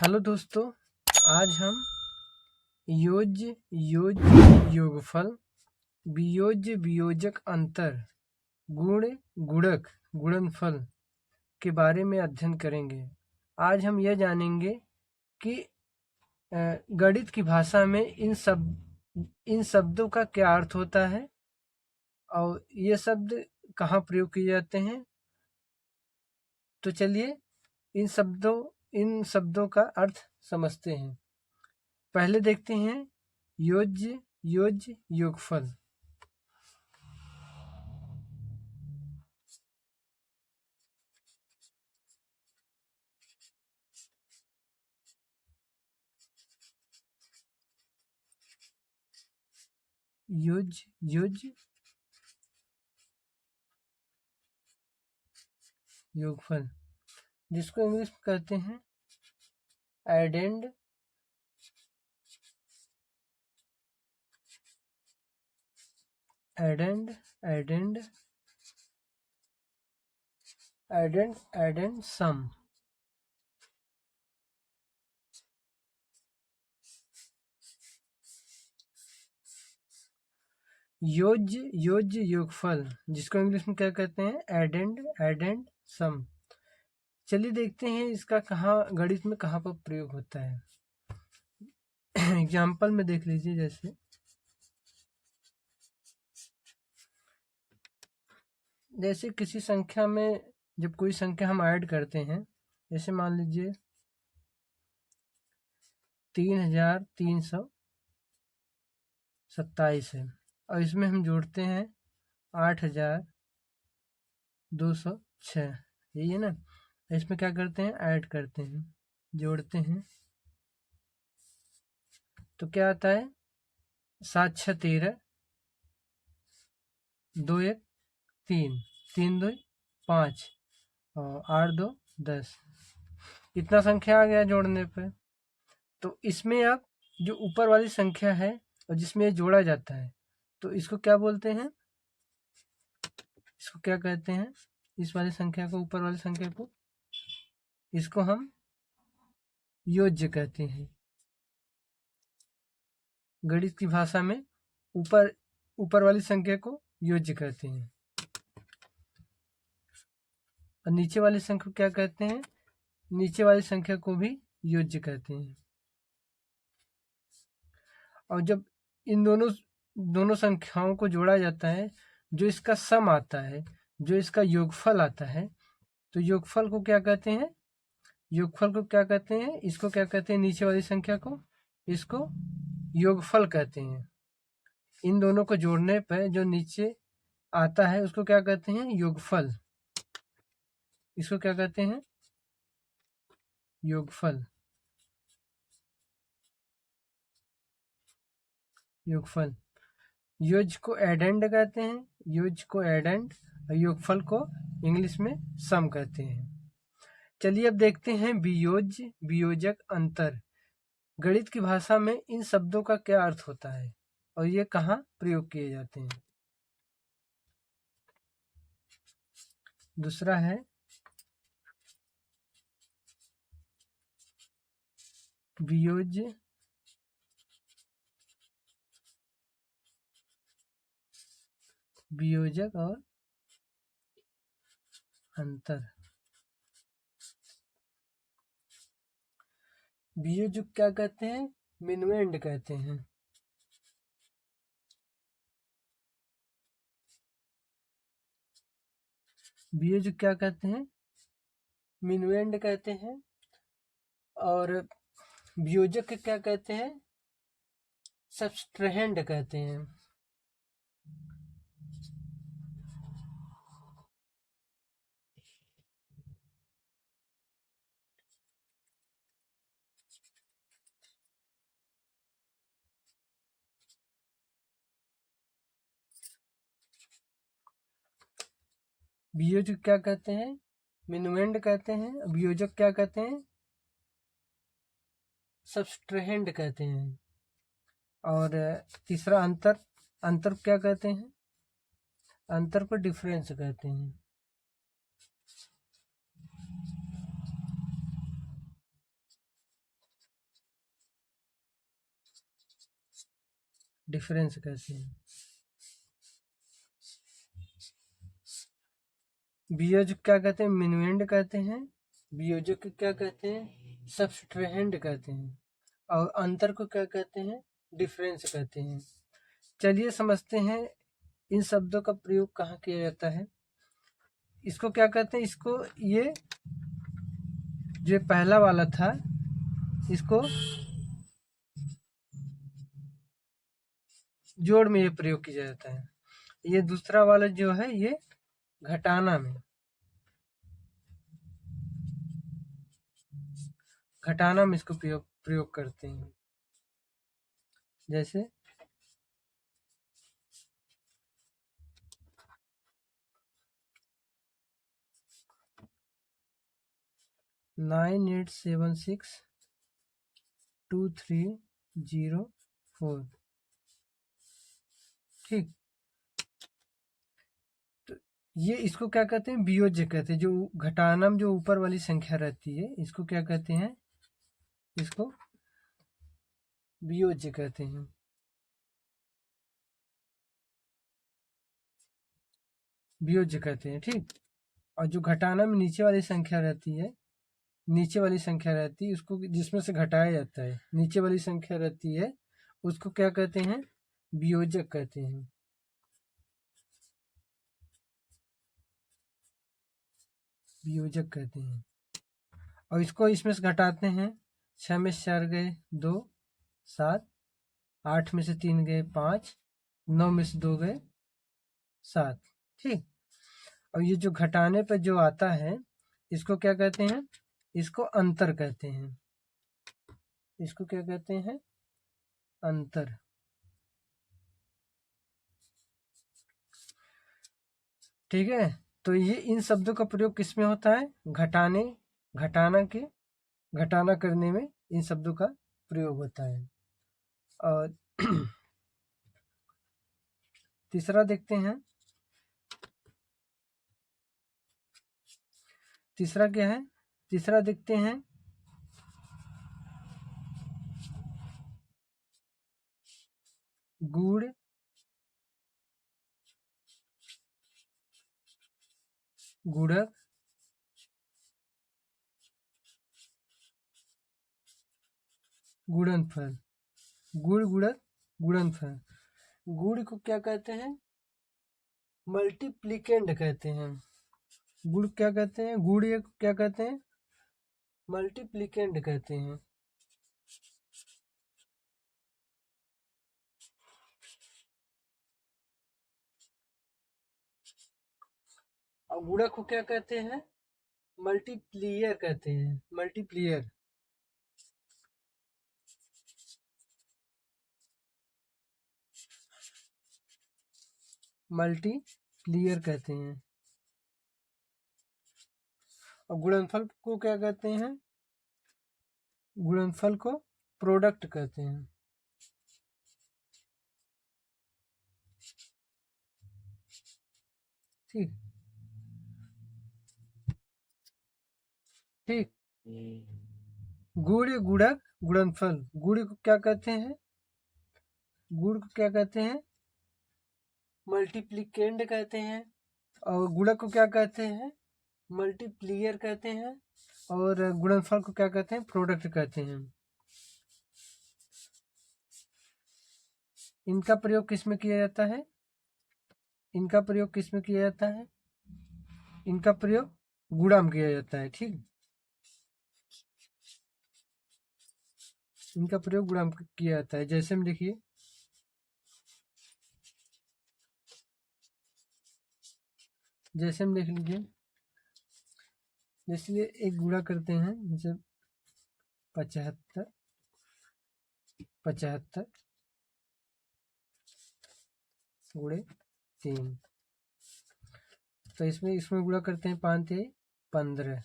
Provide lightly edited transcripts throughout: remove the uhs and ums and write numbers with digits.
Hello दोस्तों, आज हम योज्य योज्य योगफल, वियोज्य वियोजक अंतर, गुण गुणक गुणनफल के बारे में अध्ययन करेंगे। आज हम यह जानेंगे कि गणित की भाषा में इन शब्दों का क्या अर्थ होता है और ये शब्द कहाँ प्रयोग किए जाते हैं। तो चलिए इन शब्दों का अर्थ समझते हैं। पहले देखते हैं योज्य योज्य योगफल। योज्य योज्य योगफल, जिसको इंग्लिश में कहते हैं addend addend addend addend addend sum. योज्य योज्य योगफल, जिसको इंग्लिश में क्या कहते हैं एडेंड सम। चलिए देखते हैं इसका गणित में कहाँ पर प्रयोग होता है। एग्जाम्पल में देख लीजिए, जैसे किसी संख्या में जब कोई संख्या हम ऐड करते हैं, जैसे मान लीजिए 3327 है और इसमें हम जोड़ते हैं 8206, यही है ना। इसमें क्या करते हैं, ऐड करते हैं, जोड़ते हैं, तो क्या आता है 7 6 13, 2 1 3, 3 2 5 और 8 2 10। इतना संख्या आ गया जोड़ने पे। तो इसमें अब जो ऊपर वाली संख्या है और जिसमें ये जोड़ा जाता है, तो इसको क्या बोलते हैं, इसको क्या कहते हैं, इस वाली संख्या को, ऊपर वाली संख्या को, इसको हम योज्य कहते हैं। गणित की भाषा में ऊपर वाली संख्या को योज्य कहते हैं और नीचे वाली संख्या को क्या कहते हैं, नीचे वाली संख्या को भी योज्य कहते हैं। और जब इन दोनों संख्याओं को जोड़ा जाता है, जो इसका सम आता है, जो इसका योगफल आता है, तो योगफल को क्या कहते हैं, इसको क्या कहते हैं, नीचे वाली संख्या को, इसको योगफल कहते हैं। इन दोनों को जोड़ने पर जो नीचे आता है उसको क्या कहते हैं, योगफल। इसको क्या कहते हैं, योगफल। योगफल। योज्य को एडेंड कहते हैं, और योगफल को इंग्लिश में सम कहते हैं। चलिए अब देखते हैं वियोज्य वियोजक अंतर। गणित की भाषा में इन शब्दों का क्या अर्थ होता है और ये कहाँ प्रयोग किए जाते हैं। दूसरा है वियोज्य वियोजक और अंतर। वियोजक क्या कहते हैं, मिनुएंड कहते हैं। वियोजक क्या कहते हैं, मिनुएंड कहते हैं। और वियोजक क्या कहते हैं, सब्सट्रेहेंड कहते हैं। वियोजक क्या कहते हैं, मिनुएंड कहते हैं। वियोजक क्या कहते हैं, सब्सट्रेहेंड कहते हैं। और तीसरा अंतर, अंतर क्या कहते हैं, अंतर को डिफरेंस कहते हैं। डिफरेंस कहते हैं। वियोजक क्या कहते हैं? मिनुएंड कहते हैं। वियोजक क्या कहते हैं? सब्सट्रेहेंड कहते हैं। और अंतर को क्या कहते हैं? डिफरेंस कहते हैं। चलिए समझते हैं इन शब्दों का प्रयोग कहाँ किया जाता है। इसको क्या कहते हैं? इसको ये जो पहला वाला था इसको जोड़ में ये प्रयोग किया जाता है। ये दूसरा वाला जो है ये घटाना में, घटाना में इसको प्रयोग करते हैं। जैसे 98762304। ठीक, तो ये इसको क्या कहते हैं? वियोज्य कहते हैं। जो घटाना में जो ऊपर वाली संख्या रहती है इसको क्या कहते हैं? इसको वियोज्य कहते हैं। वियोज्य कहते हैं। ठीक, और जो घटाना में नीचे वाली संख्या रहती है, नीचे वाली संख्या रहती है उसको जिसमें से घटाया जाता है, नीचे वाली संख्या रहती है उसको क्या कहते हैं? वियोजक कहते हैं। वियोजक कहते हैं। और इसको इसमें से घटाते हैं। 6 में से 4 गए 2, 7, 8 में से 3 गए 5, 9 में से 2 गए 7। ठीक, और ये जो घटाने पर जो आता है इसको क्या कहते हैं? इसको अंतर कहते हैं। इसको क्या कहते हैं? अंतर। ठीक है, तो ये इन शब्दों का प्रयोग किस में होता है? घटाना करने में इन शब्दों का प्रयोग होता है। और तीसरा देखते हैं। तीसरा क्या है? तीसरा देखते हैं गुड़, गुड़क, गुणनफल। गुड़, गुड़क, गुणनफल। गुड़ को क्या कहते हैं? मल्टीप्लिकेंड कहते हैं। गुड़ क्या कहते हैं? गुड़ ये क्या कहते हैं? मल्टीप्लिकेंड कहते हैं। और गुणक को क्या कहते हैं? मल्टीप्लियर कहते हैं। मल्टीप्लियर। मल्टीप्लियर कहते हैं। और गुणनफल को क्या कहते हैं? गुणनफल को प्रोडक्ट कहते हैं। ठीक, ठीक। गुड़, गुड़क, गुणनफल। गुड़ को क्या कहते हैं? गुड़ को क्या कहते हैं? मल्टीप्लिकेंड कहते हैं। और गुणक को क्या कहते हैं? मल्टीप्लियर कहते हैं। और गुणनफल को क्या कहते हैं? प्रोडक्ट कहते हैं। इनका प्रयोग किस में किया जाता है? इनका प्रयोग किस में किया जाता है? इनका प्रयोग गुणा में किया जाता है। ठीक, इनका प्रयोग गुणा में किया जाता है। जैसे में देखिए, जैसे में देख लीजिए, इसलिए एक गुणा करते हैं। जैसे 75, 75 गुणे 3। तो इसमें इसमें गुणा करते हैं 5 3 15,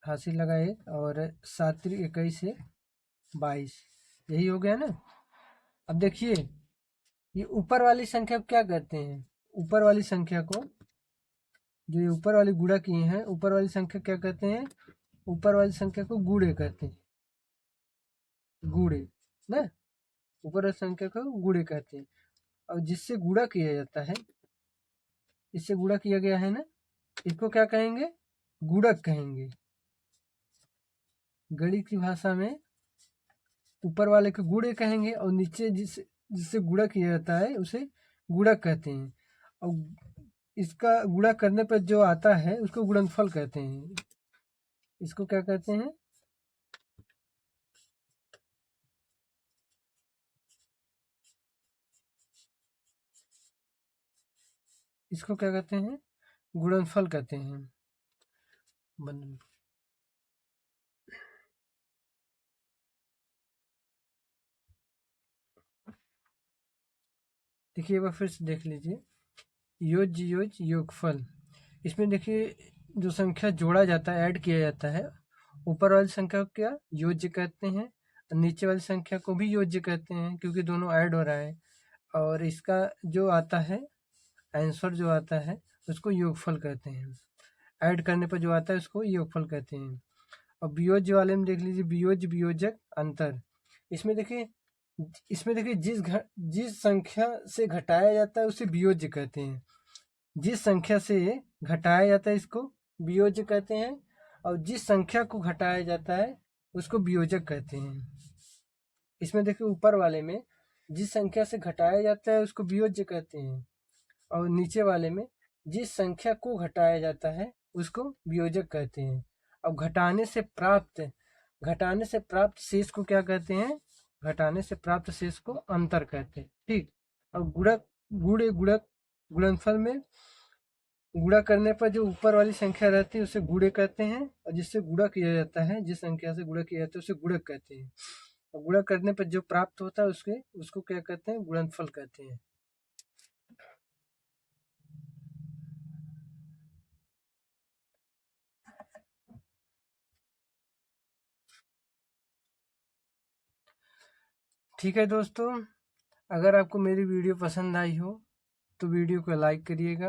हासिल लगाए, और 7 3 21 से 22। यही हो गया ना। अब देखिए, ये ऊपर वाली संख्या को क्या कहते हैं? ऊपर वाली संख्या को, जो ये ऊपर वाली गुणा किए हैं, ऊपर वाली संख्या क्या कहते हैं? ऊपर वाली संख्या को गुणे कहते हैं। गुणे ना। ऊपर वाली संख्या को गुणे कहते हैं। और जिससे गुणा किया जाता है, इससे गुणा किया गया है ना, इसको क्या कहेंगे? गुणक कहेंगे। गणित की भाषा में ऊपर वाले को गुणे कहेंगे और नीचे जिससे गुणा किया जाता है उसे गुणक कहते हैं। और इसका गुणा करने पर जो आता है उसको गुणनफल कहते हैं। इसको क्या कहते हैं? इसको क्या कहते हैं? गुणनफल कहते हैं। देखिए एक बार फिर से देख लीजिए, योज्य योज्य योगफल। इसमें देखिए जो संख्या जोड़ा जाता है, ऐड किया जाता है, ऊपर वाली संख्या को क्या योज्य कहते हैं, नीचे वाली संख्या को भी योज्य कहते हैं क्योंकि दोनों ऐड हो रहा है। और इसका जो आता है आंसर जो आता है उसको योगफल कहते हैं। ऐड करने पर जो आता है उसको योगफल कहते हैं। और वियोज्य वाले में देख लीजिए, वियोज्य वियोजक अंतर। इसमें देखिए जिस संख्या से घटाया जाता है उसे वियोज्य कहते हैं। जिस संख्या से घटाया जाता है इसको वियोज्य कहते हैं, और जिस संख्या को घटाया जाता है उसको वियोजक कहते हैं। इसमें देखिए ऊपर वाले में जिस संख्या से घटाया जाता है उसको वियोज्य कहते हैं, और नीचे वाले में जिस संख्या को घटाया जाता है उसको वियोजक कहते हैं। अब घटाने से प्राप्त शेष को क्या कहते हैं? घटाने से प्राप्त शेष को अंतर कहते हैं। ठीक। अब गुणक गुणनफल में गुणा करने पर जो ऊपर वाली संख्या रहती है उसे गुणे कहते हैं, और जिससे गुणा किया जाता है, जिस संख्या से गुणा किया जाता है उसे गुणक कहते हैं। और गुणा करने पर जो प्राप्त होता है उसको क्या कहते हैं? गुणनफल कहते हैं। ठीक है दोस्तों, अगर आपको मेरी वीडियो पसंद आई हो तो वीडियो को लाइक करिएगा,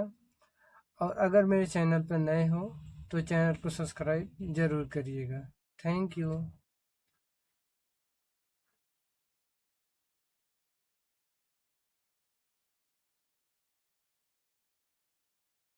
और अगर मेरे चैनल पर नए हो तो चैनल को सब्सक्राइब ज़रूर करिएगा। Thank you.